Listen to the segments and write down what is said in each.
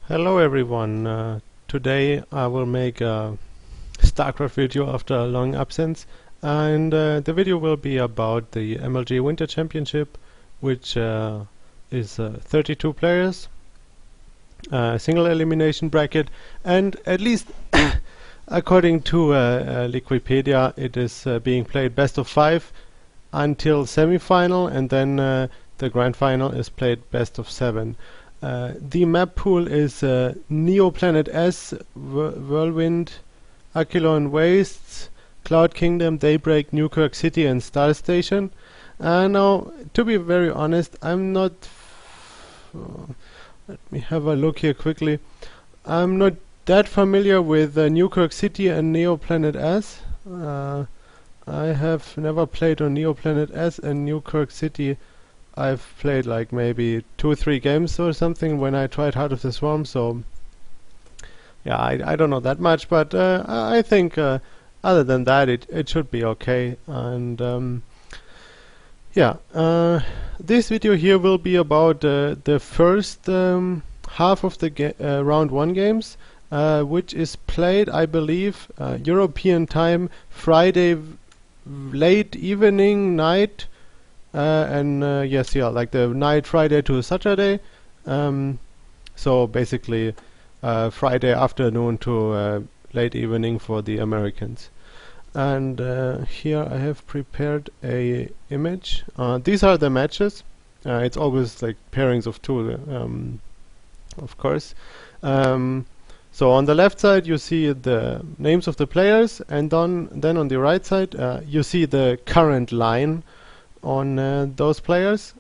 Hello everyone, today I will make a StarCraft video after a long absence, and the video will be about the MLG Winter Championship, which is 32 players, single elimination bracket, and at least according to Wikipedia it is being played best of 5 until semi-final, and then the grand final is played best of 7. The map pool is Neoplanet S, Whirlwind, Aquilon Wastes, Cloud Kingdom, Daybreak, Newkirk City and Star Station. Now, to be very honest, I'm not... let me have a look here quickly. I'm not that familiar with Newkirk City and Neoplanet S. I have never played on Neoplanet S, and Newkirk City I've played like maybe 2 or 3 games or something when I tried Heart of the Swarm, so yeah, I don't know that much, but I think other than that it should be okay. And this video here will be about the first half of the round 1 games, which is played, I believe, European time, Friday late evening, night, like the night Friday to Saturday, so basically Friday afternoon to late evening for the Americans. And here I have prepared a image. These are the matches. It's always like pairings of 2, of course. So on the left side you see the names of the players, and then on the right side you see the current line on those players.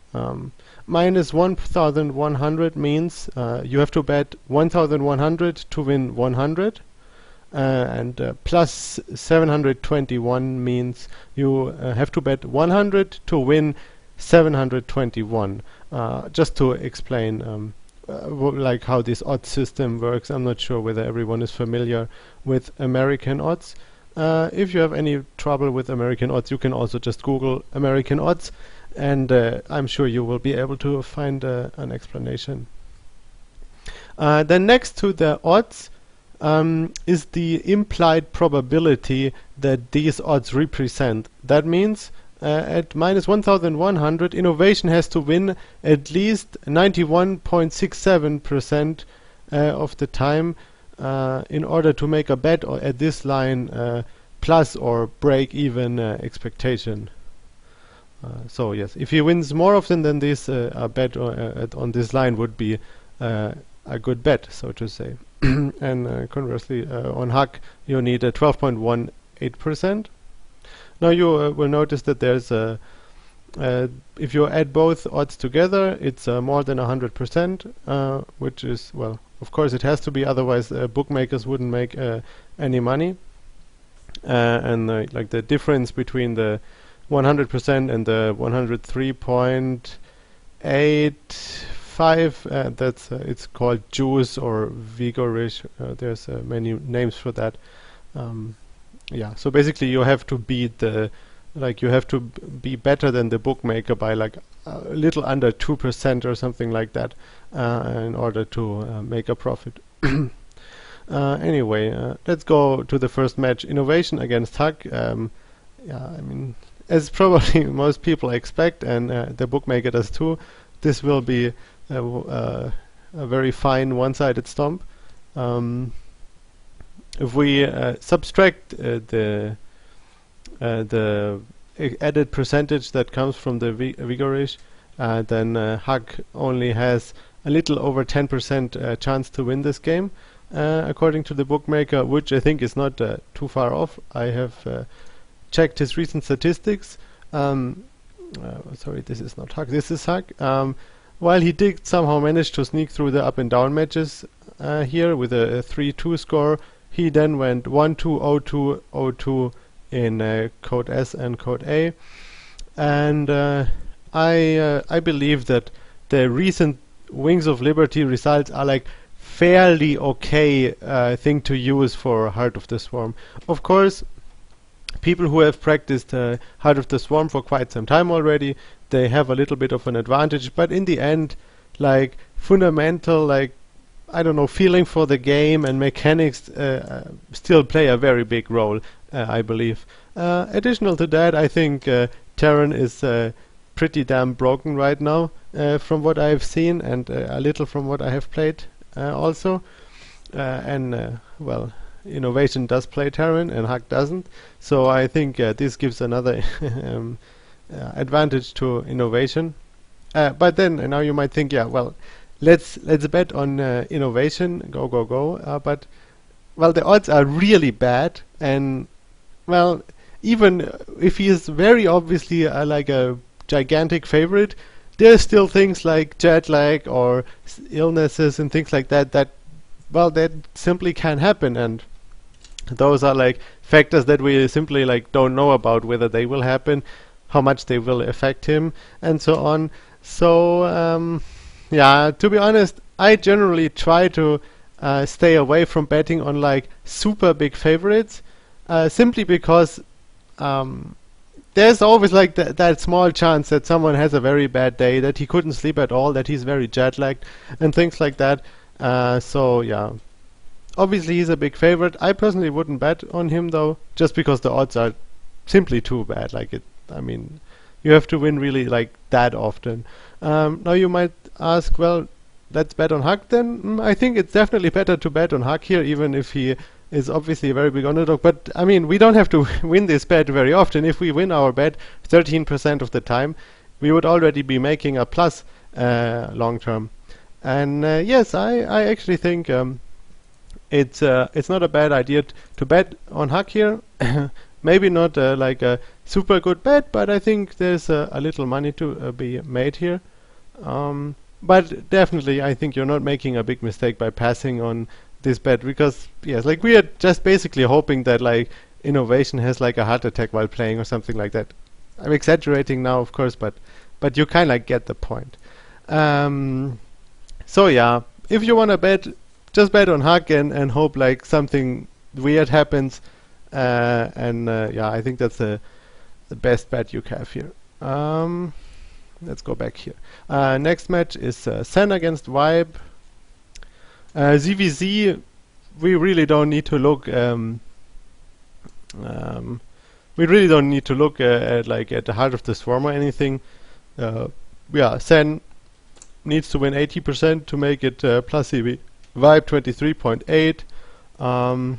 Minus 1100 means you have to bet 1100 to win 100, and plus 721 means you have to bet 100 to win 721. Just to explain like how this odds system works. I'm not sure whether everyone is familiar with American odds. If you have any trouble with American odds, you can also just Google American odds, and I'm sure you will be able to find an explanation. Then next to the odds is the implied probability that these odds represent. That means at minus 1100, innovation has to win at least 91.67% of the time in order to make a bet or at this line plus or break even expectation. So yes, if he wins more often than this, a bet on this line would be a good bet, so to say. And conversely, on Huck you need a 12.18%. Now you will notice that there's a if you add both odds together, it's more than 100%, which is, well, of course it has to be, otherwise bookmakers wouldn't make any money. And like the difference between the 100% and the 103.85, that's it's called juice or vigorish. There's many names for that. Yeah, so basically you have to beat you have to be better than the bookmaker by like a little under 2% or something like that in order to make a profit. Anyway, let's go to the first match. Innovation against Huck. Yeah, I mean, as probably most people expect, and the bookmaker does too, this will be a very fine one-sided stomp. If we subtract the added percentage that comes from the vigorish, then Huck only has a little over 10% chance to win this game, according to the bookmaker, which I think is not too far off. I have checked his recent statistics. Sorry, this is not Huck, this is Huck. While he did somehow manage to sneak through the up and down matches here with a 3-2 score, he then went 1-2, 0-2, 0-2 in code S and code A. And I believe that the recent Wings of Liberty results are like fairly okay thing to use for Heart of the Swarm. Of course, people who have practiced Heart of the Swarm for quite some time already, they have a little bit of an advantage, but in the end, like fundamental, like I don't know, feeling for the game and mechanics still play a very big role, I believe. Additional to that, I think Terran is pretty damn broken right now, from what I've seen, and a little from what I have played also. Well, Innovation does play Terran and Hack doesn't, so I think this gives another advantage to Innovation. But then now you might think, yeah, well, let's bet on Innovation, go. But well, the odds are really bad, and well, even if he is very obviously like a gigantic favorite, there's still things like jet lag or illnesses and things like that well, that simply can happen, and those are like factors that we simply like don't know about, whether they will happen, how much they will affect him, and so on. So yeah, to be honest, I generally try to stay away from betting on like super big favorites, simply because there's always like that small chance that someone has a very bad day, that he couldn't sleep at all, that he's very jet lagged, and things like that. So yeah, obviously he's a big favorite. I personally wouldn't bet on him though, just because the odds are simply too bad. I mean, you have to win really like that often. Now you might ask, well, let's bet on Huck then. I think it's definitely better to bet on Huck here, even if he is obviously a very big underdog. But I mean, we don't have to win this bet very often. If we win our bet 13% of the time, we would already be making a plus long term. And yes, I actually think it's not a bad idea to bet on Huck here. Maybe not like a super good bet, but I think there's a little money to be made here. But definitely, I think you're not making a big mistake by passing on this bet, because yes, like we are just basically hoping that like Innovation has like a heart attack while playing or something like that. I'm exaggerating now, of course, but you kind of like get the point. So yeah, if you want to bet, just bet on Huck and hope like something weird happens. Yeah, I think that's the best bet you have here. Let's go back here. Next match is Sen against Vibe. ZVZ, we really don't need to look. We really don't need to look at the Heart of the Swarm or anything. Yeah, Sen needs to win 80% to make it plus EV. Vibe 23.8.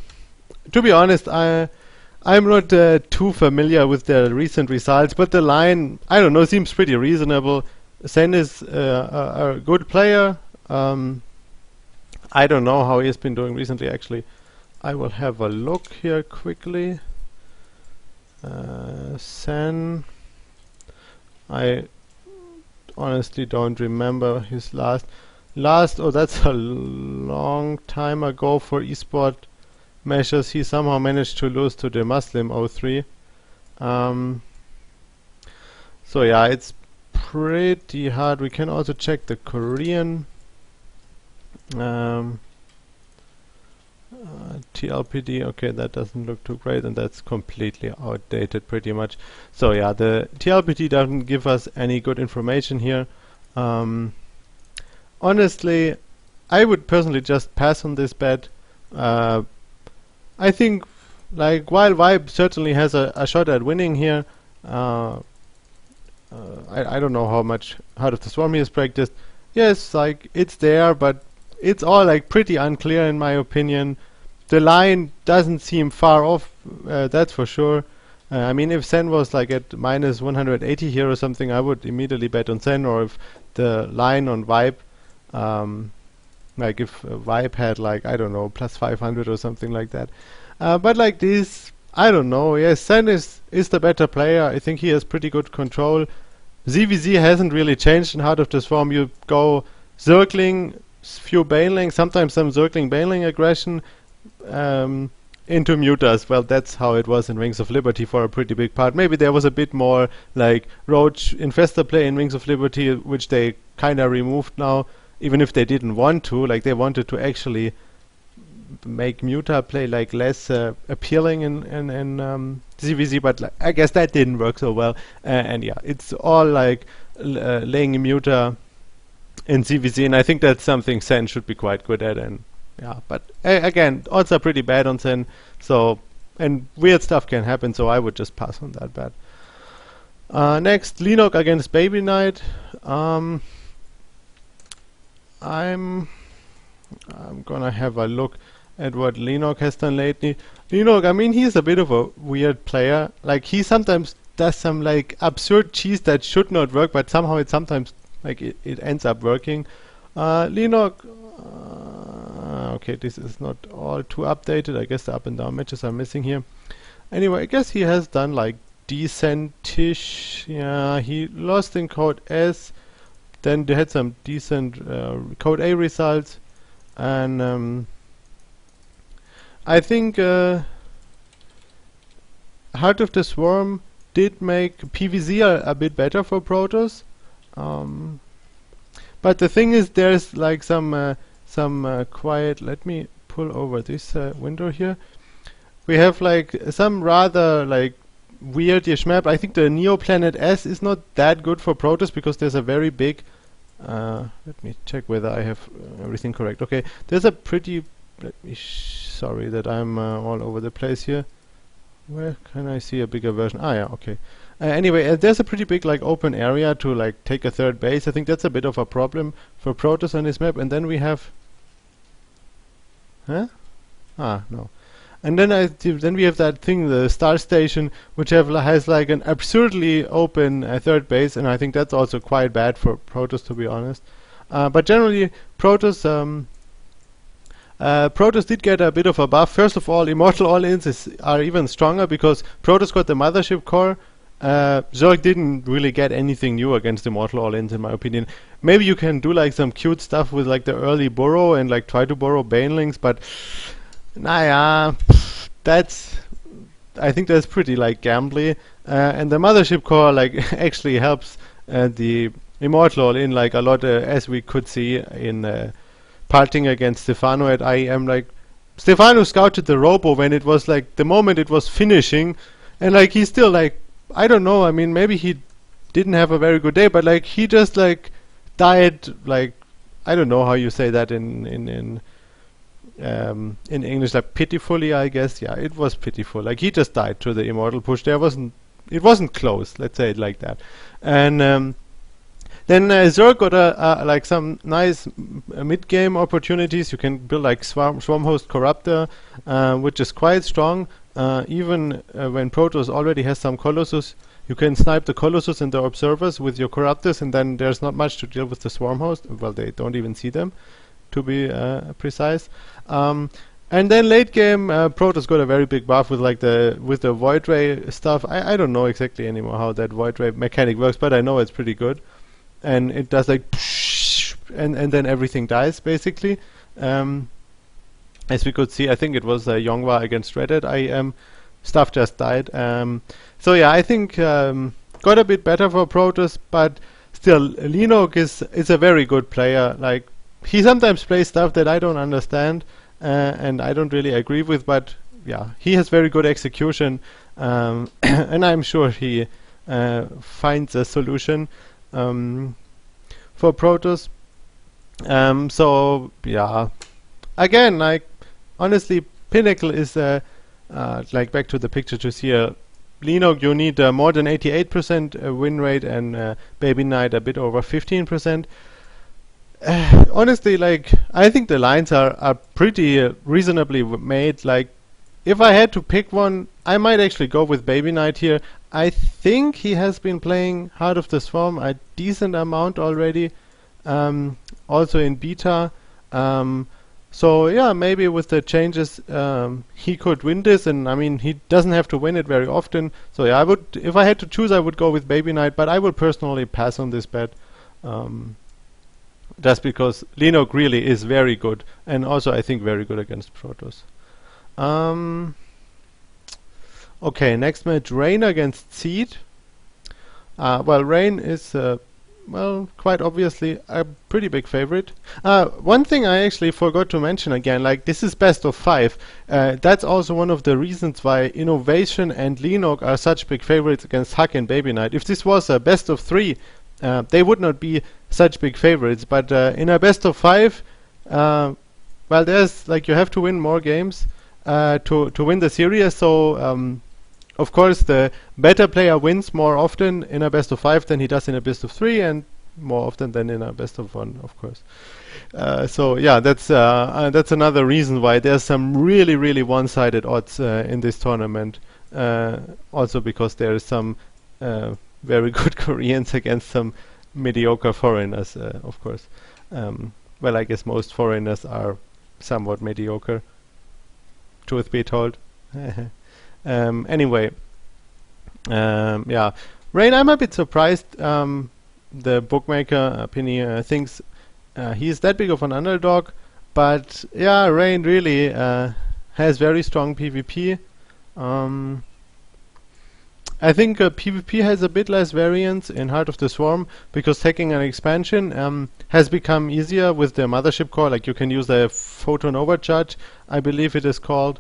To be honest, I'm not too familiar with the recent results, but the line, I don't know, seems pretty reasonable. Sen is a good player. I don't know how he has been doing recently, actually. I will have a look here quickly. Sen, I honestly don't remember his last, oh, that's a long time ago for esport measures. He somehow managed to lose to the Muslim 03. So yeah, it's pretty hard. We can also check the Korean TLPD. Okay, that doesn't look too great, and that's completely outdated pretty much. So yeah, the TLPD doesn't give us any good information here. Honestly, I would personally just pass on this bet. I think, like, while Vibe certainly has a shot at winning here, I don't know how much Heart of the Swarm he has practiced. Yes, like, it's there, but it's all like pretty unclear in my opinion. The line doesn't seem far off, that's for sure. I mean, if Sen was like at minus 180 here or something, I would immediately bet on Sen, or if the line on Vibe, like if Vibe had like, I don't know, plus 500 or something like that. But like this, I don't know. Yes, Sen is the better player. I think he has pretty good control. ZVZ hasn't really changed in Heart of the Swarm. You go circling, few baneling, sometimes some circling baneling aggression into mutas. Well, that's how it was in Wings of Liberty for a pretty big part. Maybe there was a bit more like Roach Infestor play in Wings of Liberty, which they kind of removed now, even if they didn't want to. Like, they wanted to actually make muta play like less appealing in ZVZ, but like, I guess that didn't work so well. And yeah, it's all like laying muta in CVC, and I think that's something Sen should be quite good at. And yeah, but again, odds are pretty bad on Sen, so and weird stuff can happen. So I would just pass on that bet. Next, Leno against BabyKnight. I'm gonna have a look at what Leno has done lately. Leno, I mean, he's a bit of a weird player. Like, he sometimes does some like absurd cheese that should not work, but somehow it sometimes like it ends up working. Leno, okay, this is not all too updated. I guess the up and down matches are missing here. Anyway, I guess he has done like decentish. Yeah, he lost in code S. Then they had some decent code A results, and I think Heart of the Swarm did make PVZ a bit better for Protoss. But the thing is, there's like some quiet. Let me pull over this window here. We have like some rather like weirdish map. I think the Neoplanet S is not that good for Protoss because there's a very big. Let me check whether I have everything correct. Okay, there's a pretty. Sorry that I'm all over the place here. Where can I see a bigger version? Ah, yeah, okay. Anyway, there's a pretty big like open area to like take a third base. I think that's a bit of a problem for Protoss on this map. And then we have. Huh? Ah, no. And then then we have that thing, the Star Station, which has like an absurdly open third base, and I think that's also quite bad for Protoss, to be honest. But generally, Protoss did get a bit of a buff. First of all, Immortal All-Ins are even stronger because Protoss got the Mothership Core. Zerg didn't really get anything new against Immortal All-Ins, in my opinion. Maybe you can do like some cute stuff with like the early burrow and like try to burrow Banelings, but nah, I think that's pretty like gambly. And the Mothership Core like actually helps the Immortal All-In like a lot, as we could see in parting against Stefano at IEM. Like, Stefano scouted the Robo when it was like the moment it was finishing, and like he still like, I don't know, I mean, maybe he didn't have a very good day, but like he just like died, like, I don't know how you say that in English, like pitifully, I guess. Yeah, it was pitiful. Like, he just died to the Immortal push. It wasn't close, let's say it like that. And then Zerg got like some nice mid-game opportunities. You can build like Swarmhost Corruptor, which is quite strong. Even when Protoss already has some Colossus, you can snipe the Colossus and the Observers with your Corruptors, and then there's not much to deal with the Swarmhost. Well, they don't even see them, to be precise. And then late game, Protoss got a very big buff with like the Void Ray stuff. I don't know exactly anymore how that Void Ray mechanic works, but I know it's pretty good. And it does like and then everything dies basically. As we could see, I think it was Yongwa against Reddit. Stuff just died. So yeah, I think got a bit better for Protoss, but still, Leno is a very good player. Like, he sometimes plays stuff that I don't understand and I don't really agree with, but yeah, he has very good execution, and I'm sure he finds a solution for Protoss. So yeah, again, like, honestly, Pinnacle is like, back to the picture to see Leno, you need more than 88% win rate, and BabyKnight a bit over 15%. Honestly, like, I think the lines are pretty reasonably made. Like, if I had to pick one, I might actually go with BabyKnight here. I think he has been playing Heart of the Swarm a decent amount already, also in beta. So yeah, maybe with the changes, he could win this, and I mean, he doesn't have to win it very often. So yeah, if I had to choose, I would go with BabyKnight, but I would personally pass on this bet. Just because Leno really is very good, and also I think very good against Protoss. Okay, next match, Rain against Seed. Well, Rain is quite obviously a pretty big favorite. One thing I actually forgot to mention again, like, this is best of 5. That's also one of the reasons why Innovation and Leno are such big favorites against Huck and BabyKnight. If this was a best of 3, they would not be such big favorites. But in a best of 5, well, there's like you have to win more games to win the series. So of course, the better player wins more often in a best of 5 than he does in a best of 3, and more often than in a best of 1, of course. So yeah, that's another reason why there's some really one-sided odds in this tournament. Also because there is some very good Koreans against some mediocre foreigners, of course. Well, I guess most foreigners are somewhat mediocre, truth be told. Anyway, yeah, Rain, I'm a bit surprised. The bookmaker Penny thinks he's that big of an underdog, but yeah, Rain really has very strong PvP. I think PvP has a bit less variance in Heart of the Swarm because taking an expansion has become easier with the Mothership core. Like you can use a Photon Overcharge, I believe it is called,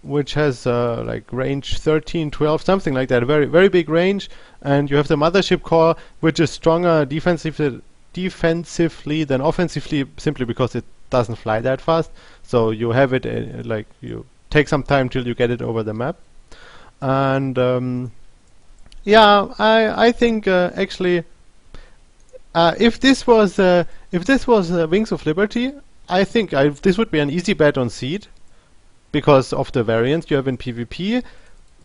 which has like range 13, 12, something like that, very big range. And you have the Mothership core, which is stronger defensively than offensively, simply because it doesn't fly that fast. So you have it like you take some time till you get it over the map. And yeah, I think actually if this was Wings of Liberty, I think this would be an easy bet on seed because of the variance you have in PvP.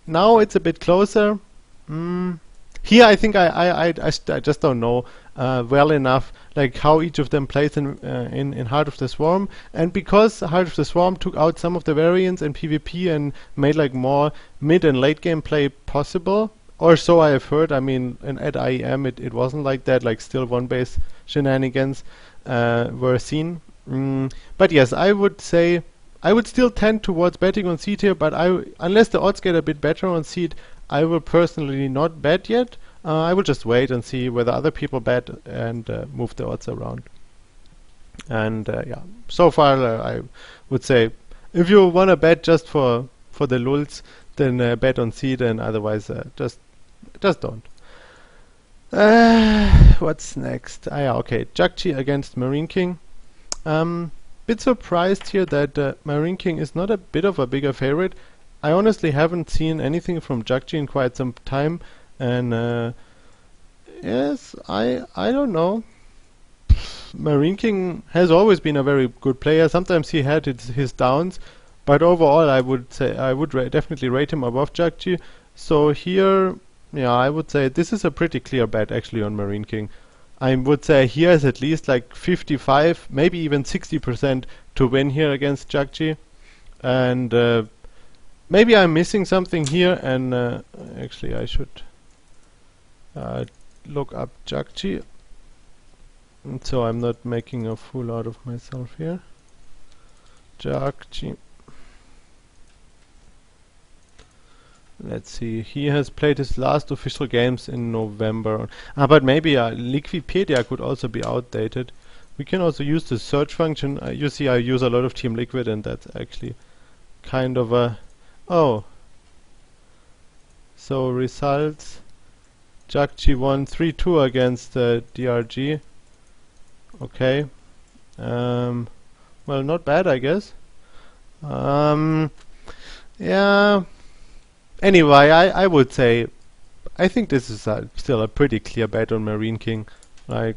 Now it's a bit closer. Here I think I just don't know well enough like how each of them plays in Heart of the Swarm, and because Heart of the Swarm took out some of the variance in PvP and made like more mid and late game play possible, or so I have heard. I mean, at IEM it wasn't like that, like still one base shenanigans were seen. But yes, I would say I would still tend towards betting on seed here, but unless the odds get a bit better on seed, I will personally not bet yet. I will just wait and see whether other people bet and move the odds around. And yeah, so far I would say if you want to bet just for the lulz, then bet on seed, and otherwise just don't. What's next? Yeah, okay, Jakji against MarineKing. Bit surprised here that MarineKing is not a bit of a bigger favorite. I honestly haven't seen anything from Jakji in quite some time, and yes, I don't know. MarineKing has always been a very good player. Sometimes he had his downs, but overall I would say I would definitely rate him above Jakji. So here, yeah, I would say this is a pretty clear bet actually on MarineKing. I would say he has at least like 55, maybe even 60% to win here against Jakji, and maybe I'm missing something here, and actually I should look up Jakji, so I'm not making a fool out of myself here. Jakji. Let's see, he has played his last official games in November. But maybe Liquipedia could also be outdated. We can also use the search function. You see I use a lot of Team Liquid, and that's actually kind of a... Oh. So results. Jakji won 3-2 against DRG. Okay. Well, not bad, I guess. Yeah. Anyway, I would say I think this is still a pretty clear bet on MarineKing. Like,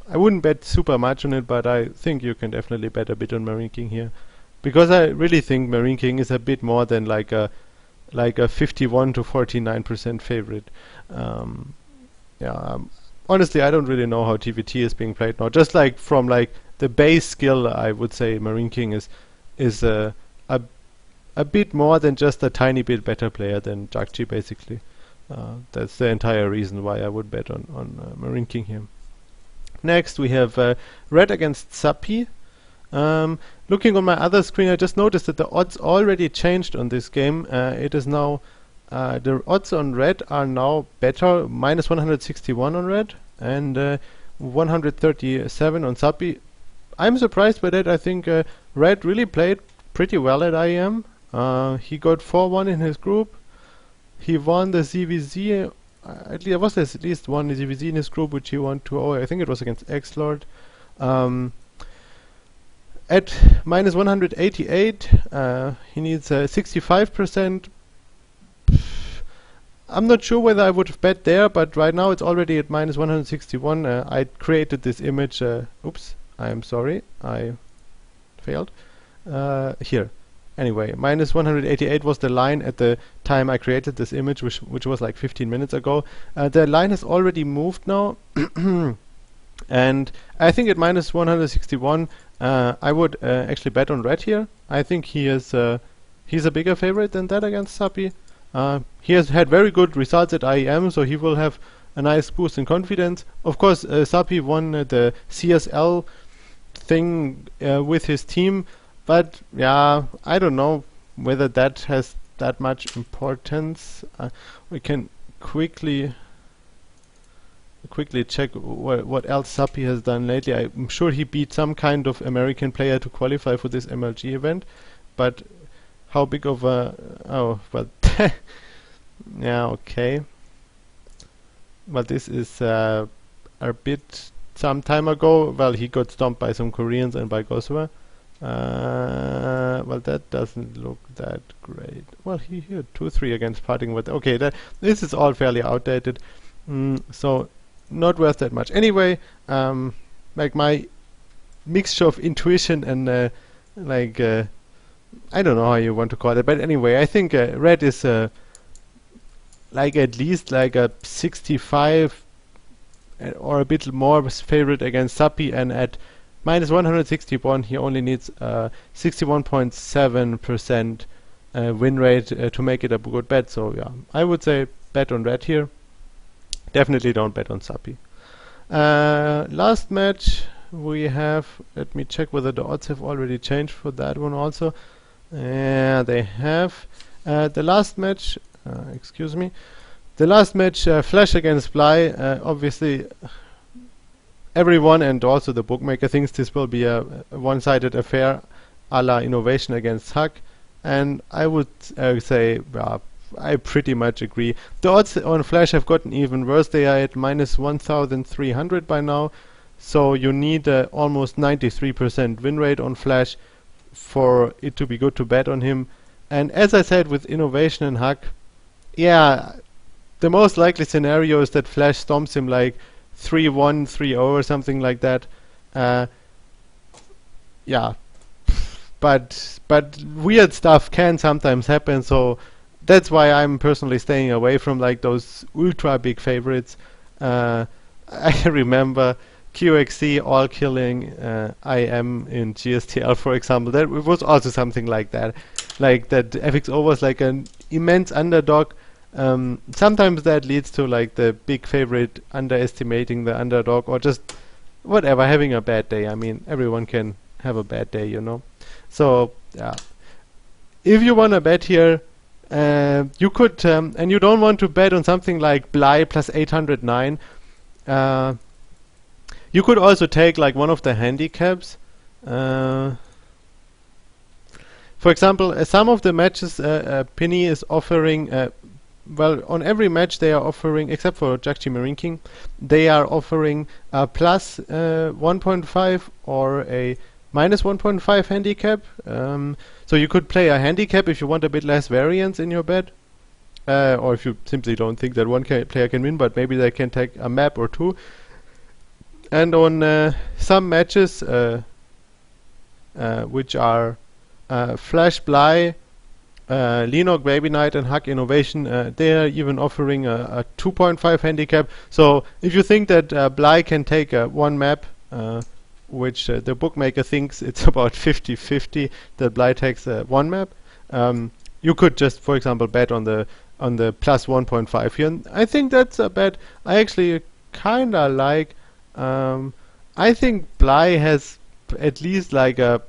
I wouldn't bet super much on it, but I think you can definitely bet a bit on MarineKing here, because I really think MarineKing is a bit more than like a 51 to 49% favorite. Yeah. Honestly, I don't really know how TVT is being played now. Just like from like the base skill, I would say MarineKing is a bit more than just a tiny bit better player than Jakji, basically. That's the entire reason why I would bet on MarineKing here. Next we have Red against Sappi. Looking on my other screen, I just noticed that the odds already changed on this game. It is now the odds on Red are now better, minus 161 on Red and 137 on Sappi. I'm surprised by that. I think Red really played pretty well at IEM. He got 4-1 in his group. He won the ZVZ there was at least one ZVZ in his group which he won 2-0. I think it was against X-Lord. At minus 188, he needs 65%. I'm not sure whether I would have bet there, but right now it's already at minus 161. I created this image. Oops, I'm sorry, I failed. Here. Anyway, minus 188 was the line at the time I created this image, which was like 15 minutes ago. The line has already moved now. And I think at minus 161, I would actually bet on red here. I think he's a bigger favorite than that against Sappi. He has had very good results at IEM, so he will have a nice boost in confidence. Of course, Sappi won the CSL thing with his team, but yeah, I don't know whether that has that much importance. We can quickly check what else Sappi has done lately. I'm sure he beat some kind of American player to qualify for this MLG event, but how big of a... oh, well, yeah, okay. But this is a bit some time ago. Well, he got stomped by some Koreans and by Goswa. Well, that doesn't look that great. Well, he had 2-3 against parting with... okay, this is all fairly outdated. So not worth that much. Anyway, like my mixture of intuition and I don't know how you want to call it, but anyway, I think red is like at least like a 65 or a bit more favorite against Sappi, and at minus 161 he only needs 61.7% win rate to make it a good bet. So yeah, I would say bet on red here. Definitely don't bet on Sappi. Last match we have, let me check whether the odds have already changed for that one also. Yeah, they have. The last match, excuse me, the last match, Flash against Bly. Obviously, everyone and also the bookmaker thinks this will be a one-sided affair, a la Innovation against Huck, and I would say, I pretty much agree. The odds on Flash have gotten even worse. They are at minus 1,300 by now, so you need almost 93% win rate on Flash for it to be good to bet on him. And as I said with Innovation and Huck, yeah, the most likely scenario is that Flash stomps him like 3-1, 3-0 or something like that. Yeah, but weird stuff can sometimes happen, so that's why I'm personally staying away from like those ultra big favorites. I remember QXC all killing IM in GSTL, for example. That was also something like that. Like that FXO was like an immense underdog. Sometimes that leads to like the big favorite underestimating the underdog, or just whatever, having a bad day. I mean, everyone can have a bad day, you know. So yeah, if you want to bet here, you could, and you don't want to bet on something like Bly plus 809. You could also take like one of the handicaps. For example, some of the matches Penny is offering, well, on every match they are offering, except for Jakji MarineKing, they are offering a plus 1.5 or a minus 1.5 handicap. So you could play a handicap if you want a bit less variance in your bet, or if you simply don't think that one player can win, but maybe they can take a map or two. And on some matches, which are Flash Bly, Leno, BabyKnight, and Huck Innovation, they are even offering a 2.5 handicap. So if you think that Bly can take one map, which the bookmaker thinks it's about 50-50 that Bly takes one map, you could just, for example, bet on the plus 1.5 here. And I think that's a bet I actually kinda like. I think Bly has at least like a,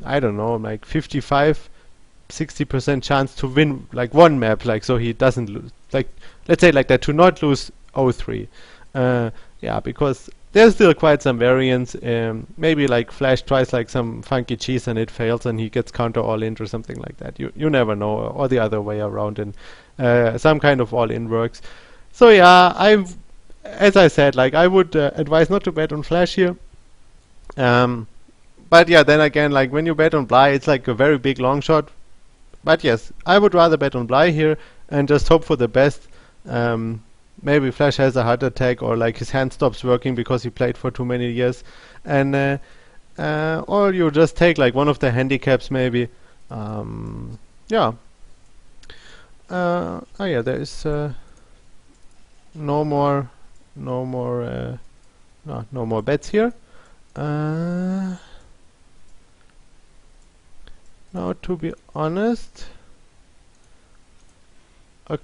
I don't know, like 55-60% chance to win like one map, like, so he doesn't lose, like, let's say like that, to not lose 0-3. Yeah, because there's still quite some variance. Maybe like Flash tries like some funky cheese and it fails and he gets counter all-in or something like that. You never know, or the other way around, and some kind of all-in works. So yeah, as I said, like I would advise not to bet on Flash here. But yeah, then again, like when you bet on Bly, it's like a very big long shot. But yes, I would rather bet on Bly here and just hope for the best. Maybe Flash has a heart attack, or like his hand stops working because he played for too many years, and or you just take like one of the handicaps maybe. Yeah. Oh yeah, there is no more bets here. Now, to be honest, I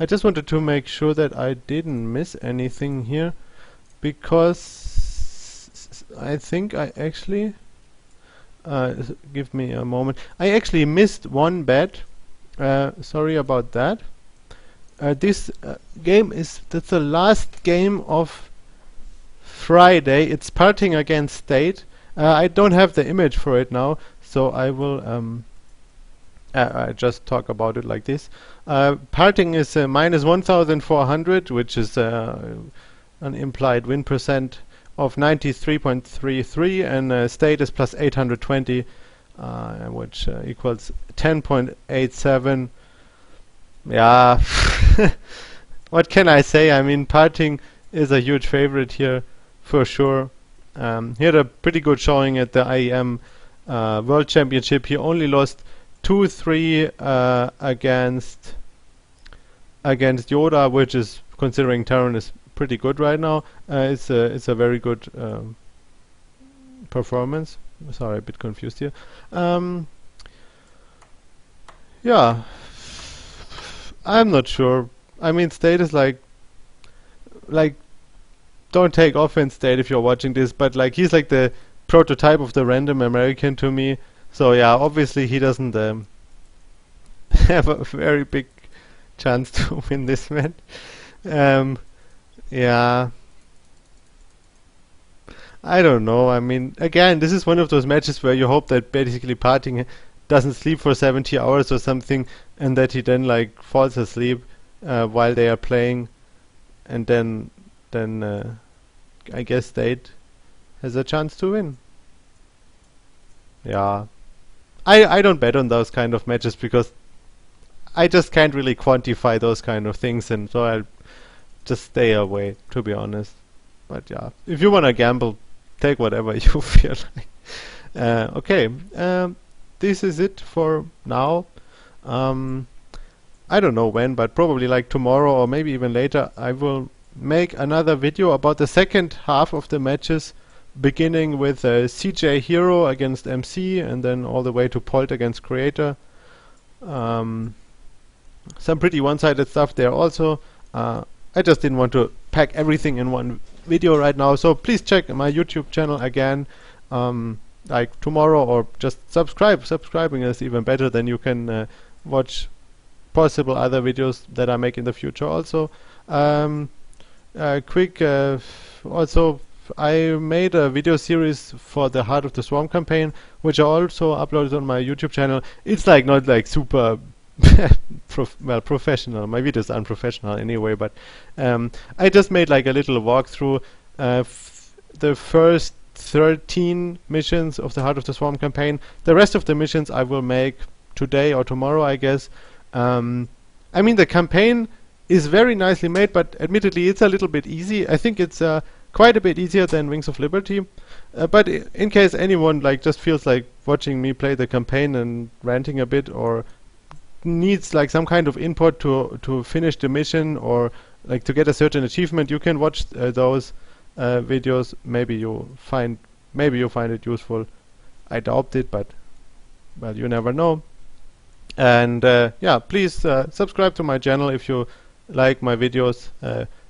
just wanted to make sure that I didn't miss anything here, because I think I actually give me a moment. I actually missed one bet. Sorry about that. This that's the last game of Friday. It's parting against State. I don't have the image for it now, so I will I just talk about it like this. Parting is minus 1,400, which is an implied win percent of 93.33, and State is plus 820, which equals 10.87. Yeah, what can I say? I mean, Parting is a huge favorite here for sure. He had a pretty good showing at the IEM World Championship. He only lost 2-3 against Yoda, which is, considering Terran is pretty good right now. It's a very good performance. Sorry, a bit confused here. Yeah, I'm not sure. I mean, State is like don't take offense, State, if you're watching this, but like he's like the prototype of the random American to me. So yeah, obviously he doesn't have a very big chance to win this match. Yeah, I don't know. I mean, again, this is one of those matches where you hope that basically Parting doesn't sleep for 70 hours or something, and that he then like falls asleep while they are playing, and then I guess State has a chance to win. Yeah, I don't bet on those kind of matches because I just can't really quantify those kind of things, and so I'll just stay away, to be honest. But yeah, if you wanna gamble, take whatever you feel like. Okay, this is it for now. I don't know when, but probably like tomorrow or maybe even later, I will make another video about the second half of the matches, beginning with CJ Hero against MC, and then all the way to Polt against Creator. Some pretty one-sided stuff there also. I just didn't want to pack everything in one video right now, so please check my YouTube channel again, like tomorrow, or just subscribe. Subscribing is even better, then you can watch possible other videos that I make in the future also. Quick, also I made a video series for the Heart of the Swarm campaign, which I also uploaded on my YouTube channel. It's like not like super professional. My videos are unprofessional anyway, but I just made like a little walkthrough. The first 13 missions of the Heart of the Swarm campaign. The rest of the missions I will make today or tomorrow, I guess. I mean, the campaign is very nicely made, but admittedly it's a little bit easy. I think it's quite a bit easier than Wings of Liberty. But in case anyone like just feels like watching me play the campaign and ranting a bit, or needs like some kind of input to finish the mission, or like to get a certain achievement, you can watch those videos. Maybe you find it useful. I doubt it, but well, you never know. And yeah, please subscribe to my channel if you like my videos.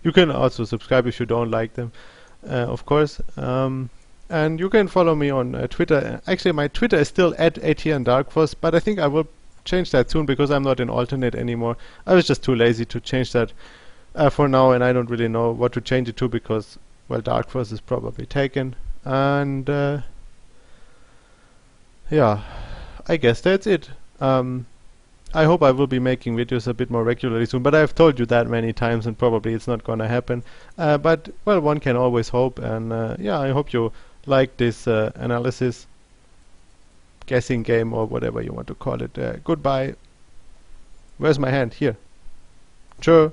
You can also subscribe if you don't like them, of course. And you can follow me on Twitter. Actually, my Twitter is still at ATN Darkforce, but I think I will change that soon because I'm not in alternate anymore. I was just too lazy to change that for now, and I don't really know what to change it to because, well, Dark Force is probably taken. And yeah, I guess that's it. I hope I will be making videos a bit more regularly soon, but I've told you that many times and probably it's not gonna happen. But, well, one can always hope, and yeah, I hope you like this analysis, guessing game, or whatever you want to call it. Goodbye. Where's my hand? Here. Sure.